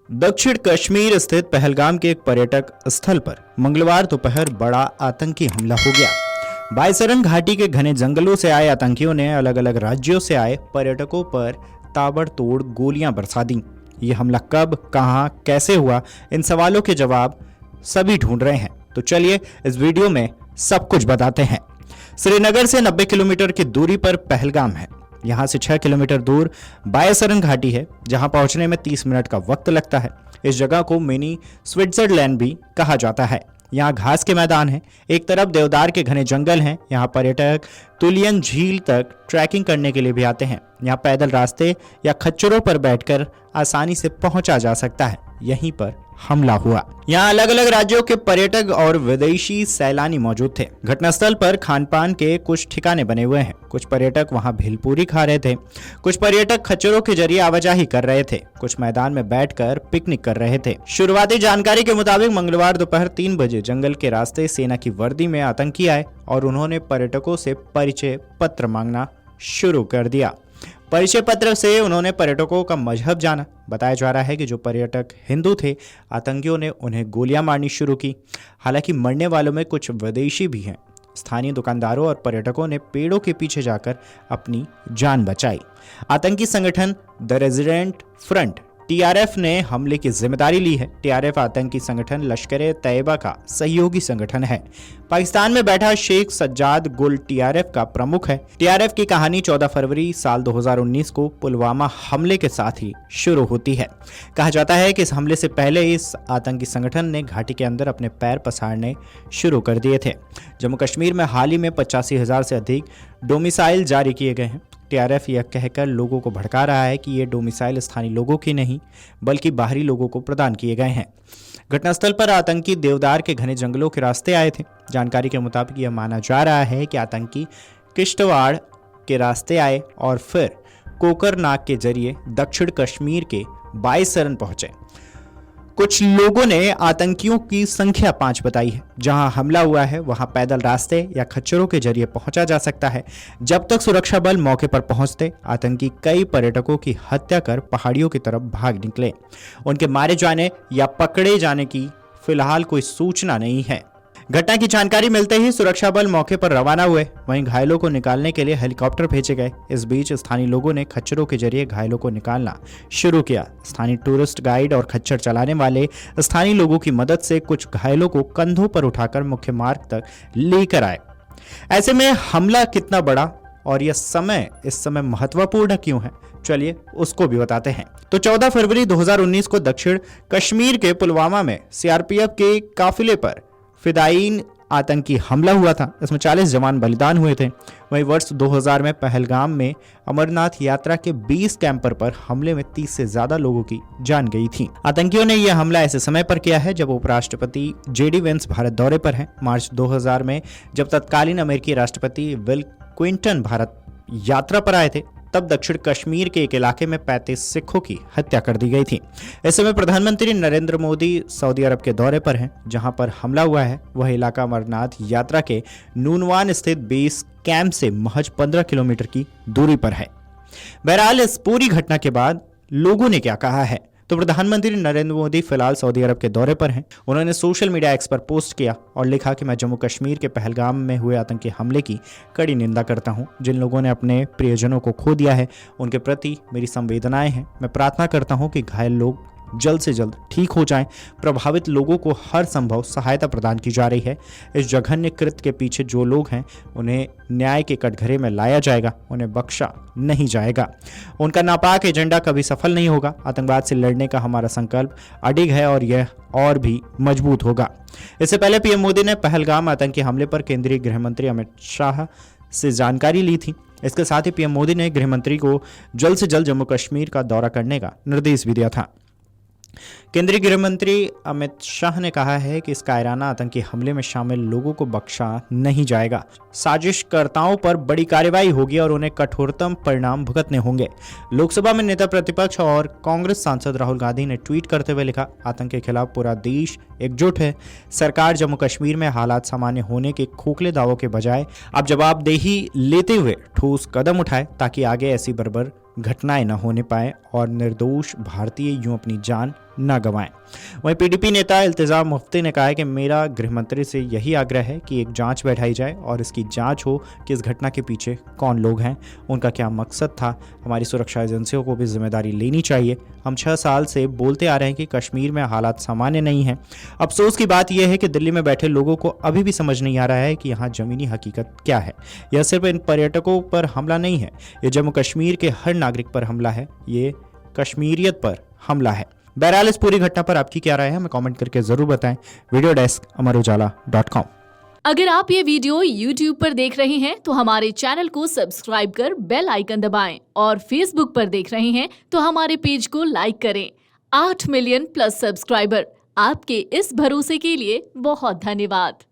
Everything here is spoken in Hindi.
दक्षिण कश्मीर स्थित पहलगाम के एक पर्यटक स्थल पर मंगलवार दोपहर बड़ा आतंकी हमला हो गया। बायसरन घाटी के घने जंगलों से आए आतंकियों ने अलग अलग राज्यों से आए पर्यटकों पर ताबड़तोड़ गोलियां बरसा दी। ये हमला कब, कहां, कैसे हुआ, इन सवालों के जवाब सभी ढूंढ रहे हैं। तो चलिए इस वीडियो में सब कुछ बताते हैं। श्रीनगर से 90 किलोमीटर की दूरी पर पहलगाम है। यहाँ से 6 किलोमीटर दूर बायसरन घाटी है, जहां पहुंचने में 30 मिनट का वक्त लगता है। इस जगह को मिनी स्विट्जरलैंड भी कहा जाता है। यहाँ घास के मैदान हैं, एक तरफ देवदार के घने जंगल हैं। यहाँ पर्यटक तुलियन झील तक ट्रैकिंग करने के लिए भी आते हैं। यहाँ पैदल रास्ते या खच्चरों पर बैठकर आसानी से पहुंचा जा सकता है। यहीं पर हमला हुआ। यहाँ अलग अलग राज्यों के पर्यटक और विदेशी सैलानी मौजूद थे। घटनास्थल पर खान पान के कुछ ठिकाने बने हुए हैं। कुछ पर्यटक वहाँ भेलपूरी खा रहे थे, कुछ पर्यटक खच्चरों के जरिए आवाजाही कर रहे थे, कुछ मैदान में बैठकर पिकनिक कर रहे थे। शुरुआती जानकारी के मुताबिक मंगलवार दोपहर 3 बजे जंगल के रास्ते सेना की वर्दी में आतंकी आए और उन्होंने पर्यटकों से परिचय पत्र मांगना शुरू कर दिया। परिचय पत्र से उन्होंने पर्यटकों का मजहब जाना। बताया जा रहा है कि जो पर्यटक हिंदू थे, आतंकियों ने उन्हें गोलियां मारनी शुरू की। हालांकि मरने वालों में कुछ विदेशी भी हैं। स्थानीय दुकानदारों और पर्यटकों ने पेड़ों के पीछे जाकर अपनी जान बचाई। आतंकी संगठन द रेजिडेंट फ्रंट टीआरएफ ने हमले की जिम्मेदारी ली है। टीआरएफ आतंकी संगठन लश्कर-ए-तैयबा का सहयोगी संगठन है। पाकिस्तान में बैठा शेख सज्जाद गुल टीआरएफ का प्रमुख है। टीआरएफ की कहानी 14 फरवरी साल 2019 को पुलवामा हमले के साथ ही शुरू होती है। कहा जाता है कि इस हमले से पहले इस आतंकी संगठन ने घाटी के अंदर अपने पैर पसारने शुरू कर दिए थे। जम्मू कश्मीर में हाल ही में 85,000 से अधिक डोमिसाइल जारी किए गए हैं। टीआरएफ यह कहकर लोगों को भड़का रहा है कि ये डोमिसाइल स्थानीय लोगों की नहीं बल्कि बाहरी लोगों को प्रदान किए गए हैं। घटनास्थल पर आतंकी देवदार के घने जंगलों के रास्ते आए थे। जानकारी के मुताबिक यह माना जा रहा है कि आतंकी किश्तवाड़ के रास्ते आए और फिर कोकरनाग के जरिए दक्षिण कश्मीर के बायसरन पहुंचे। कुछ लोगों ने आतंकियों की संख्या 5 बताई है। जहां हमला हुआ है वहां पैदल रास्ते या खच्चरों के जरिए पहुंचा जा सकता है। जब तक सुरक्षा बल मौके पर पहुंचते, आतंकी कई पर्यटकों की हत्या कर पहाड़ियों की तरफ भाग निकले। उनके मारे जाने या पकड़े जाने की फिलहाल कोई सूचना नहीं है। घटना की जानकारी मिलते ही सुरक्षा बल मौके पर रवाना हुए। वहीं घायलों को निकालने के लिए हेलीकॉप्टर भेजे गए। इस बीच स्थानीय लोगों ने खच्चरों के जरिए घायलों को निकालना शुरू किया। स्थानीय टूरिस्ट गाइड और खच्चर चलाने वाले स्थानीय लोगों की मदद से कुछ घायलों को कंधों पर उठाकर मुख्य मार्ग तक लेकर आए। ऐसे में हमला कितना बड़ा और यह इस समय महत्वपूर्ण क्यों है, चलिए उसको भी बताते हैं। तो 14 फरवरी 2019 को दक्षिण कश्मीर के पुलवामा में सीआरपीएफ के काफिले पर फिदायीन आतंकी हमला हुआ था। इसमें 40 जवान बलिदान हुए थे। वहीं वर्ष 2000 में पहलगाम में अमरनाथ यात्रा के 20 कैंपर पर हमले में 30 से ज्यादा लोगों की जान गई थी। आतंकियों ने यह हमला ऐसे समय पर किया है जब उपराष्ट्रपति जेडी वेंस भारत दौरे पर हैं। मार्च 2000 में जब तत्कालीन अमेरिकी राष्ट्रपति बिल क्लिंटन भारत यात्रा पर आए थे, तब दक्षिण कश्मीर के एक इलाके में 35 सिखों की हत्या कर दी गई थी। इस समय प्रधानमंत्री नरेंद्र मोदी सऊदी अरब के दौरे पर हैं। जहां पर हमला हुआ है वह इलाका अमरनाथ यात्रा के नूनवान स्थित बेस कैंप से महज 15 किलोमीटर की दूरी पर है। बहरहाल इस पूरी घटना के बाद लोगों ने क्या कहा है, तो प्रधानमंत्री नरेंद्र मोदी फिलहाल सऊदी अरब के दौरे पर हैं। उन्होंने सोशल मीडिया एक्स पर पोस्ट किया और लिखा कि मैं जम्मू कश्मीर के पहलगाम में हुए आतंकी हमले की कड़ी निंदा करता हूं। जिन लोगों ने अपने प्रियजनों को खो दिया है उनके प्रति मेरी संवेदनाएं हैं। मैं प्रार्थना करता हूं कि घायल लोग जल्द से जल्द ठीक हो जाएं। प्रभावित लोगों को हर संभव सहायता प्रदान की जा रही है। इस जघन्य कृत्य के पीछे जो लोग हैं उन्हें न्याय के कटघरे में लाया जाएगा, उन्हें बख्शा नहीं जाएगा। उनका नापाक एजेंडा कभी सफल नहीं होगा। आतंकवाद से लड़ने का हमारा संकल्प अडिग है और यह और भी मजबूत होगा। इससे पहले पीएम मोदी ने पहलगाम आतंकी हमले पर केंद्रीय गृह मंत्री अमित शाह से जानकारी ली थी। इसके साथ ही पीएम मोदी ने गृह मंत्री को जल्द से जल्द जम्मू कश्मीर का दौरा करने का निर्देश भी दिया था। केंद्रीय गृह मंत्री अमित शाह ने कहा है कि इस कायराना आतंकी हमले में शामिल लोगों को बख्शा नहीं जाएगा। साजिशकर्ताओं पर बड़ी कार्रवाई होगी और उन्हें कठोरतम परिणाम भुगतने होंगे। लोकसभा में नेता प्रतिपक्ष और कांग्रेस सांसद राहुल गांधी ने ट्वीट करते हुए लिखा, आतंक के खिलाफ पूरा देश एकजुट है। सरकार जम्मू कश्मीर में हालात सामान्य होने के खोखले दावों के बजाय अब जवाबदेही लेते हुए ठोस कदम उठाए ताकि आगे ऐसी बर्बर घटनाएं न होने पाए और निर्दोष भारतीय यूं अपनी जान न गंवाएं। वहीं पीडीपी नेता इल्तिजाम मुफ्ती ने कहा है कि मेरा गृहमंत्री से यही आग्रह है कि एक जांच बैठाई जाए और इसकी जांच हो कि इस घटना के पीछे कौन लोग हैं, उनका क्या मकसद था। हमारी सुरक्षा एजेंसियों को भी जिम्मेदारी लेनी चाहिए। हम 6 साल से बोलते आ रहे हैं कि कश्मीर में हालात सामान्य नहीं हैं। अफसोस की बात यह है कि दिल्ली में बैठे लोगों को अभी भी समझ नहीं आ रहा है कि यहाँ जमीनी हकीकत क्या है। यह सिर्फ इन पर्यटकों पर हमला नहीं है, ये जम्मू कश्मीर के हर नागरिक पर हमला है, ये कश्मीरियत पर हमला है। बहरहाल इस पूरी घटना पर आपकी क्या राय है, हमें कमेंट करके जरूर बताएं। Video desk amarujala.com। अगर आप ये वीडियो YouTube पर देख रहे हैं तो हमारे चैनल को सब्सक्राइब कर बेल आइकन दबाएं और Facebook पर देख रहे हैं तो हमारे पेज को लाइक करें। 8 मिलियन प्लस सब्सक्राइबर, आपके इस भरोसे के लिए बहुत धन्यवाद।